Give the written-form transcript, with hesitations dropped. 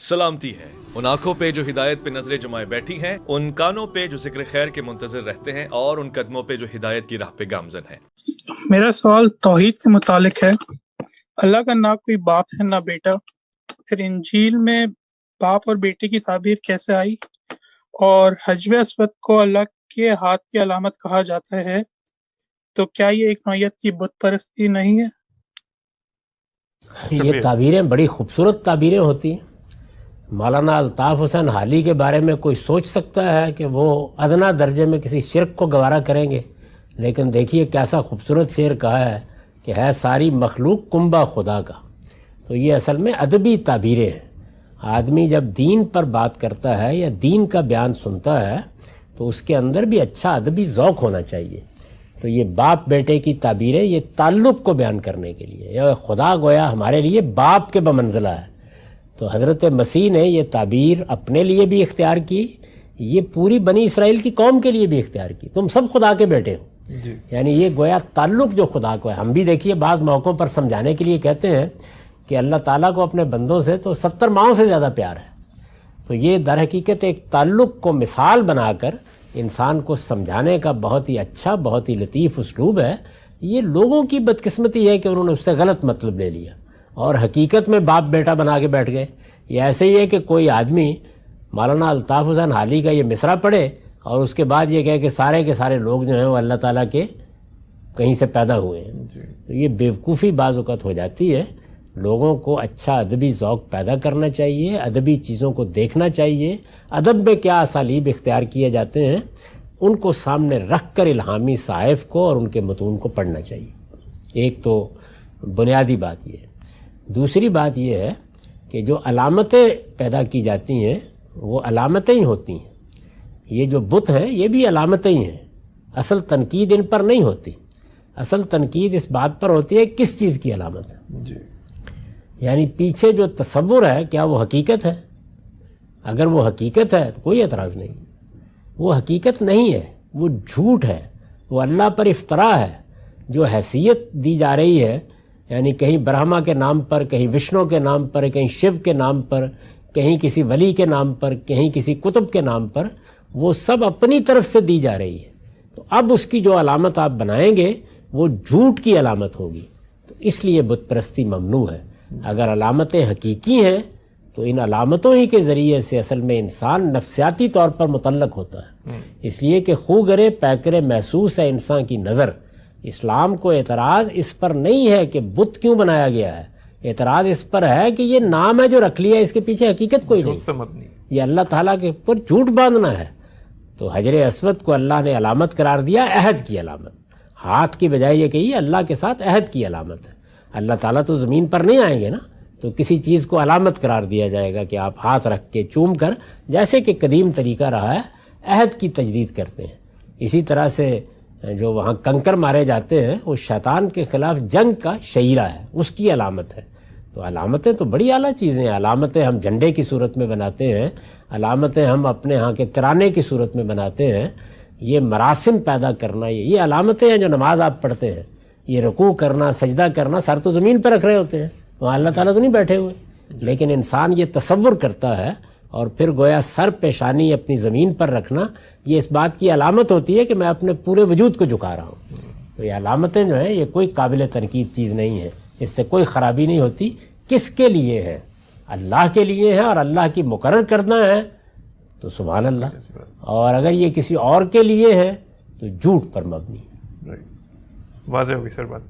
سلامتی ہے ان آنکھوں پہ جو ہدایت پہ نظریں جمائے بیٹھی ہیں، ان کانوں پہ جو ذکر خیر کے منتظر رہتے ہیں، اور ان قدموں پہ جو ہدایت کی راہ پہ گامزن ہیں۔ میرا سوال توحید کے متعلق ہے۔ اللہ کا نہ کوئی باپ ہے نہ بیٹا، پھر انجیل میں باپ اور بیٹے کی تعبیر کیسے آئی؟ اور حجر اسود کو اللہ کے ہاتھ کی علامت کہا جاتا ہے، تو کیا یہ ایک نوعیت کی بت پرستی نہیں ہے؟ یہ تعبیریں بڑی خوبصورت تعبیریں ہوتی ہیں۔ مولانا الطاف حسین حالی کے بارے میں کوئی سوچ سکتا ہے کہ وہ ادنا درجے میں کسی شرک کو گوارا کریں گے؟ لیکن دیکھیے کیسا خوبصورت شعر کہا ہے کہ ہے ساری مخلوق کنبہ خدا کا۔ تو یہ اصل میں ادبی تعبیریں ہیں۔ آدمی جب دین پر بات کرتا ہے یا دین کا بیان سنتا ہے تو اس کے اندر بھی اچھا ادبی ذوق ہونا چاہیے۔ تو یہ باپ بیٹے کی تعبیریں یہ تعلق کو بیان کرنے کے لیے، یا خدا گویا ہمارے لیے باپ کے بمنزلہ ہے۔ تو حضرت مسیح نے یہ تعبیر اپنے لیے بھی اختیار کی، یہ پوری بنی اسرائیل کی قوم کے لیے بھی اختیار کی، تم سب خدا کے بیٹے ہو جی۔ یعنی یہ گویا تعلق جو خدا کو ہے۔ ہم بھی دیکھیے بعض موقعوں پر سمجھانے کے لیے کہتے ہیں کہ اللہ تعالیٰ کو اپنے بندوں سے تو 70 ماؤں سے زیادہ پیار ہے۔ تو یہ در حقیقت ایک تعلق کو مثال بنا کر انسان کو سمجھانے کا بہت ہی اچھا، بہت ہی لطیف اسلوب ہے۔ یہ لوگوں کی بدقسمتی ہے کہ انہوں نے اس سے غلط مطلب لے لیا اور حقیقت میں باپ بیٹا بنا کے بیٹھ گئے۔ یہ ایسے ہی ہے کہ کوئی آدمی مولانا الطاف حسین حالی کا یہ مصرع پڑھے اور اس کے بعد یہ کہے کہ سارے کے سارے لوگ جو ہیں وہ اللہ تعالیٰ کے کہیں سے پیدا ہوئے ہیں۔ تو یہ بیوقوفی بعض اوقات ہو جاتی ہے۔ لوگوں کو اچھا ادبی ذوق پیدا کرنا چاہیے، ادبی چیزوں کو دیکھنا چاہیے، ادب میں کیا اسالیب اختیار کیے جاتے ہیں ان کو سامنے رکھ کر الہامی صحائف کو اور ان کے متون کو پڑھنا چاہیے۔ ایک تو بنیادی بات یہ ہے۔ دوسری بات یہ ہے کہ جو علامتیں پیدا کی جاتی ہیں وہ علامتیں ہی ہوتی ہیں۔ یہ جو بت ہیں یہ بھی علامتیں ہی ہیں، اصل تنقید ان پر نہیں ہوتی۔ اصل تنقید اس بات پر ہوتی ہے کس چیز کی علامت ہے جی۔ یعنی پیچھے جو تصور ہے کیا وہ حقیقت ہے؟ اگر وہ حقیقت ہے تو کوئی اعتراض نہیں۔ وہ حقیقت نہیں ہے، وہ جھوٹ ہے، وہ اللہ پر افطرا ہے۔ جو حیثیت دی جا رہی ہے، یعنی کہیں برہما کے نام پر، کہیں وشنو کے نام پر، کہیں شیو کے نام پر، کہیں کسی ولی کے نام پر، کہیں کسی کتب کے نام پر، وہ سب اپنی طرف سے دی جا رہی ہے۔ تو اب اس کی جو علامت آپ بنائیں گے وہ جھوٹ کی علامت ہوگی۔ تو اس لیے بت پرستی ممنوع ہے۔ اگر علامتیں حقیقی ہیں تو ان علامتوں ہی کے ذریعے سے اصل میں انسان نفسیاتی طور پر متعلق ہوتا ہے۔ اس لیے کہ خو گرے پیکرے محسوس ہے انسان کی نظر۔ اسلام کو اعتراض اس پر نہیں ہے کہ بت کیوں بنایا گیا ہے، اعتراض اس پر ہے کہ یہ نام ہے جو رکھ لیا، اس کے پیچھے حقیقت کوئی نہیں، یہ اللہ تعالیٰ کے اوپر جھوٹ باندھنا ہے۔ تو حجر اسود کو اللہ نے علامت قرار دیا، عہد کی علامت۔ ہاتھ کی بجائے یہ کہیے اللہ کے ساتھ عہد کی علامت ہے۔ اللہ تعالیٰ تو زمین پر نہیں آئیں گے نا، تو کسی چیز کو علامت قرار دیا جائے گا کہ آپ ہاتھ رکھ کے چوم کر، جیسے کہ قدیم طریقہ رہا ہے، عہد کی تجدید کرتے ہیں۔ اسی طرح سے جو وہاں کنکر مارے جاتے ہیں وہ شیطان کے خلاف جنگ کا شعیرہ ہے، اس کی علامت ہے۔ تو علامتیں تو بڑی اعلیٰ چیزیں ہیں۔ علامتیں ہم جھنڈے کی صورت میں بناتے ہیں، علامتیں ہم اپنے ہاں کے ترانے کی صورت میں بناتے ہیں۔ یہ مراسم پیدا کرنا، یہ علامتیں ہیں جو نماز آپ پڑھتے ہیں۔ یہ رکوع کرنا، سجدہ کرنا، سر تو زمین پر رکھ رہے ہوتے ہیں، وہاں اللہ تعالیٰ تو نہیں بیٹھے ہوئے، لیکن انسان یہ تصور کرتا ہے اور پھر گویا سر پیشانی اپنی زمین پر رکھنا یہ اس بات کی علامت ہوتی ہے کہ میں اپنے پورے وجود کو جھکا رہا ہوں۔ تو یہ علامتیں جو ہیں یہ کوئی قابل تنقید چیز نہیں ہے، اس سے کوئی خرابی نہیں ہوتی۔ کس کے لیے ہے؟ اللہ کے لیے ہے، اور اللہ کی مقرر کرنا ہے تو سبحان اللہ، اور اگر یہ کسی اور کے لیے ہے تو جھوٹ پر مبنی۔ واضح ہوگی سر بات۔